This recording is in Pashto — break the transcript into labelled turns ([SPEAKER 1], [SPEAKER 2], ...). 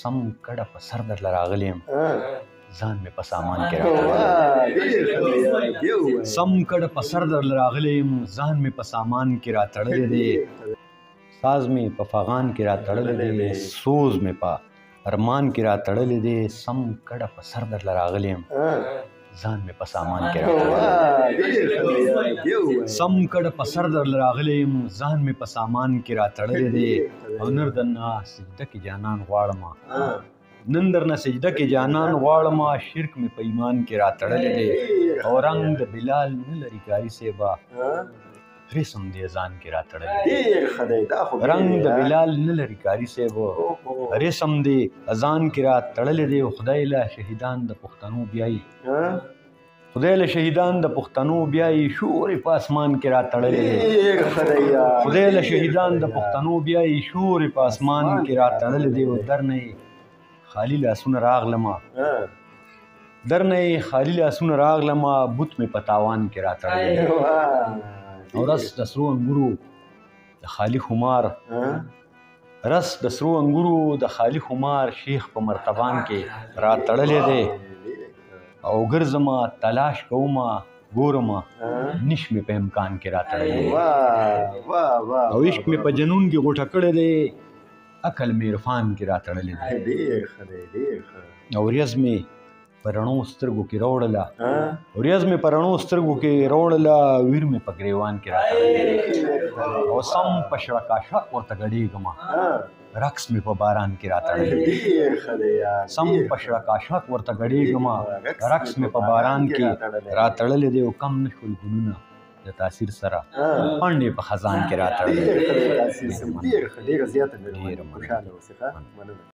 [SPEAKER 1] سم کډه په سر درله راغلی یم ځان مې په سامان کې راتړلی سم کډه په سر درله راغلی یم ځان مې په سامان کې راتړلی دی ساز مې په فغان کې راتړلی دی سوز مې په ارمان کې راتړلی دی سم کډه په سر درله راغلی یم ځان مې په سامان کې راتړلی سم کډه په سر درله راغلی یم ځان مې په سامان کې راتړلی دی او نر درنه سجده کې جانان غواړم نن درنه سجده کې جانان غواړم شرک مې په ایمان کې راتړلی دی او رنګ د بلال نه لري کاري صیبه رسم دې ځان کې راتړلی دی رنګ د بلال نه لري کاري صیبه رسم دې ځان کې راتړلی دی خدای له شهیدان د پښتنو بیایي خدای له شهیدان د پښتنو بیایي شورې په اسمان کې راتړلی دی خدای له شهیدان د پښتنو بیایي شورې په اسمان کې راتړلی دی او درنه خالی لاسونه راغلمه درنه خالی لاسونه راغلمه بوت مې په تاوان کې راتړلی دی او رس د سرو انګورو د خالی خمار رس د سرو انګورو د خالی خمار شیخ په مرتبان کې راتړلی دی او ګرځمه تلاش کومه ګورمه نش مې په امکان کې راتړلی دی او عشق مې په جنون کې غوټه کړی دی عقل مې عرفان کې راتړلی دی او ریاض مې په رڼو سترګو کې راوړله ریاض مې په رڼو سترګو کې راوړله ویر مې په ګریوان کې راتړلی دی او سم په شړکاشک ورته ګډېږمه رقص مې په باران کې راتړلی دی سم په شړکاشک ورته ګډېږمه رقص مې په باران کې راتړلی دی او کم نه شول ګلونه د تاثیر سره پاڼې په خزان کې راتړلی دی